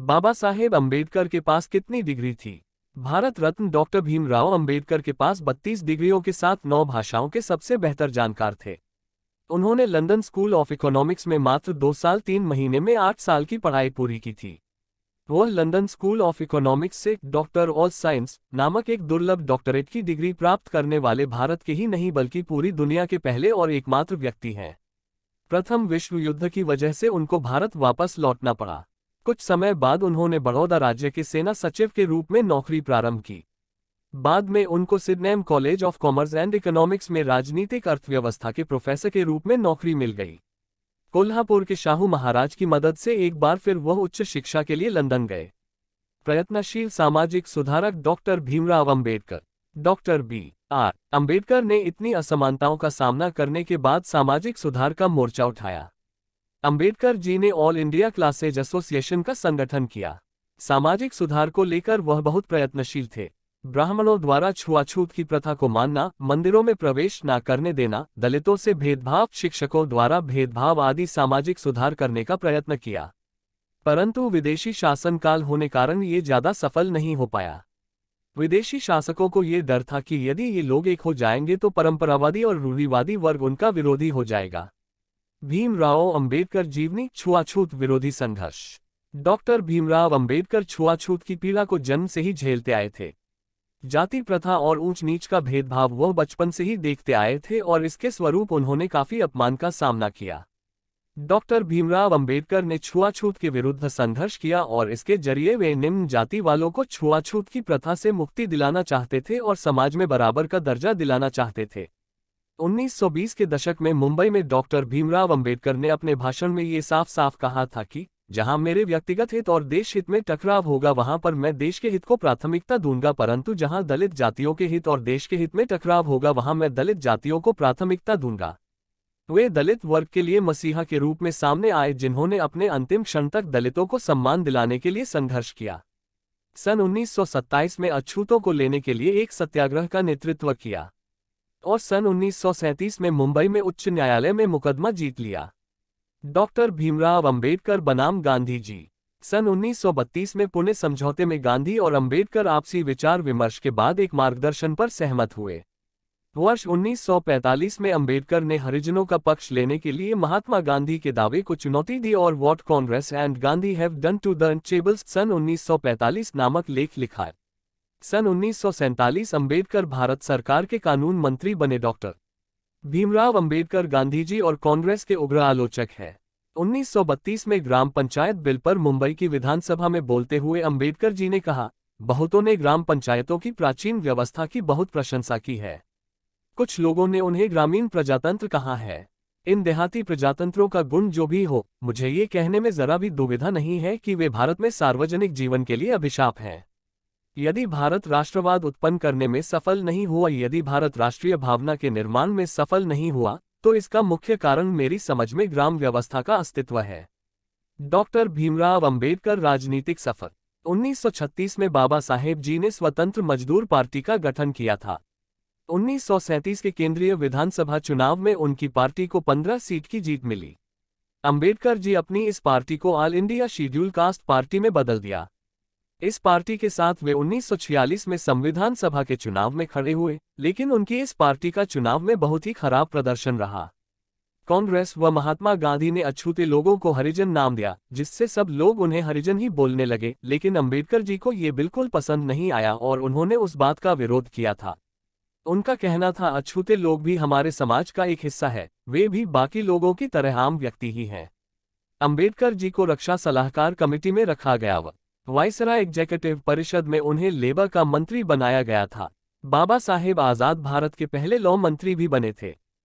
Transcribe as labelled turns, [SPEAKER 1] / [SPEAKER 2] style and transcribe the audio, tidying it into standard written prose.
[SPEAKER 1] बाबा साहेब अम्बेडकर के पास कितनी डिग्री थी? भारत रत्न डॉक्टर भीमराव अम्बेडकर के पास 32 डिग्रियों के साथ 9 भाषाओं के सबसे बेहतर जानकार थे। उन्होंने लंदन स्कूल ऑफ इकोनॉमिक्स में मात्र 2 साल 3 महीने में 8 साल की पढ़ाई पूरी की थी। वह लंदन स्कूल ऑफ इकोनॉमिक्स से डॉक्टर ऑफ साइंस नामक एक दुर्लभ डॉक्टरेट की डिग्री प्राप्त करने वाले भारत के ही नहीं बल्कि पूरी दुनिया के पहले और एकमात्र व्यक्ति हैं। प्रथम विश्व युद्ध की वजह से उनको भारत वापस लौटना पड़ा। कुछ समय बाद उन्होंने बड़ौदा राज्य के सेना सचिव के रूप में नौकरी प्रारंभ की। बाद में उनको Sydenham college of commerce and economics में राजनीतिक अर्थव्यवस्था के प्रोफेसर के रूप में नौकरी मिल गई। कोल्हापुर के शाहू महाराज की मदद से एक बार फिर वह उच्च शिक्षा के लिए लंदन गए। प्रयत्नशील सामाजिक सुधारक doctor Bhimrao Ambedkar. Doctor B R. Ambedkar ने इतनी असमानताओं का सामना करने के बाद सामाजिक सुधार का मोर्चा उठाया। अम्बेडकर जी ने ऑल इंडिया क्लासेज एसोसिएशन का संगठन किया। सामाजिक सुधार को लेकर वह बहुत प्रयत्नशील थे। ब्राह्मणों द्वारा छुआछूत की प्रथा को मानना, मंदिरों में प्रवेश न करने देना, दलितों से भेदभाव, शिक्षकों द्वारा भेदभाव आदि सामाजिक सुधार करने का प्रयत्न किया। परंतु विदेशी शासनकाल होने कारण ये ज्यादा सफल नहीं हो पाया। विदेशी शासकों को ये डर था कि यदि ये लोग एक हो जाएंगे तो परंपरावादी और रूढ़िवादी वर्ग उनका विरोधी हो जाएगा। भीमराव अम्बेडकर जीवनी छुआछूत विरोधी संघर्ष। डॉक्टर भीमराव अम्बेडकर छुआछूत की पीड़ा को जन्म से ही झेलते आए थे। जाति प्रथा और ऊंच नीच का भेदभाव वह बचपन से ही देखते आए थे और इसके स्वरूप उन्होंने काफी अपमान का सामना किया। डॉक्टर भीमराव अम्बेडकर ने छुआछूत के विरुद्ध संघर्ष किया और इसके जरिए वे निम्न जाति वालों को छुआछूत की प्रथा से मुक्ति दिलाना चाहते थे और समाज में बराबर का दर्जा दिलाना चाहते थे। 1920 के दशक में मुंबई में डॉक्टर भीमराव अम्बेडकर ने अपने भाषण में ये साफ साफ कहा था कि जहां मेरे व्यक्तिगत हित और देश हित में टकराव होगा वहां पर मैं देश के हित को प्राथमिकता दूंगा, परंतु जहां दलित जातियों के हित और देश के हित में टकराव होगा वहां मैं दलित जातियों को प्राथमिकता दूंगा। वे दलित वर्ग के लिए मसीहा के रूप में सामने आए जिन्होंने अपने अंतिम क्षण तक दलितों को सम्मान दिलाने के लिए संघर्ष किया। सन 1927 में अछूतों को लेने के लिए एक सत्याग्रह का नेतृत्व किया और सन 1937 में मुंबई में उच्च न्यायालय में मुकदमा जीत लिया। डॉक्टर भीमराव अम्बेडकर बनाम गांधी जी। सन 1932 में पुणे समझौते में गांधी और अम्बेडकर आपसी विचार विमर्श के बाद एक मार्गदर्शन पर सहमत हुए। वर्ष 1945 में अम्बेडकर ने हरिजनों का पक्ष लेने के लिए महात्मा गांधी के दावे को चुनौती दी और what Congress and Gandhi have done to the untouchables सन 1945 नामक लेख लिखा। सन 1947 अम्बेडकर भारत सरकार के कानून मंत्री बने। डॉक्टर भीमराव अम्बेडकर गांधी जी और कांग्रेस के उग्र आलोचक हैं। 1932 में ग्राम पंचायत बिल पर मुंबई की विधानसभा में बोलते हुए अम्बेडकर जी ने कहा, बहुतों ने ग्राम पंचायतों की प्राचीन व्यवस्था की बहुत प्रशंसा की है। कुछ लोगों ने उन्हें ग्रामीण प्रजातंत्र कहा है। इन देहाती प्रजातंत्रों का गुण जो भी हो, मुझे ये कहने में जरा भी दुविधा नहीं है कि वे भारत में सार्वजनिक जीवन के लिए अभिशाप हैं। यदि भारत राष्ट्रवाद उत्पन्न करने में सफल नहीं हुआ, यदि भारत राष्ट्रीय भावना के निर्माण में सफल नहीं हुआ, तो इसका मुख्य कारण मेरी समझ में ग्राम व्यवस्था का अस्तित्व है। डॉक्टर भीमराव अम्बेडकर राजनीतिक सफर। 1936 में बाबा साहेब जी ने स्वतंत्र मजदूर पार्टी का गठन किया था। 1937 के केंद्रीय विधानसभा चुनाव में उनकी पार्टी को 15 सीट की जीत मिली। अम्बेडकर जी अपनी इस पार्टी को all India schedule caste party में बदल दिया। इस पार्टी के साथ वे 1946 में संविधान सभा के चुनाव में खड़े हुए, लेकिन उनकी इस पार्टी का चुनाव में बहुत ही खराब प्रदर्शन रहा। कांग्रेस व महात्मा गांधी ने अछूते लोगों को हरिजन नाम दिया, जिससे सब लोग उन्हें हरिजन ही बोलने लगे, लेकिन अम्बेडकर जी को ये बिल्कुल पसंद नहीं आया और उन्होंने उस बात का विरोध किया था। उनका कहना था, अछूते लोग भी हमारे समाज का एक हिस्सा है, वे भी बाकी लोगों की तरह आम व्यक्ति ही हैं। अम्बेडकर जी को रक्षा सलाहकार कमेटी में रखा गया। वायसराय एग्जीक्यूटिव परिषद में उन्हें लेबर का मंत्री बनाया गया था। बाबा साहेब आजाद भारत के पहले लॉ मंत्री भी बने थे।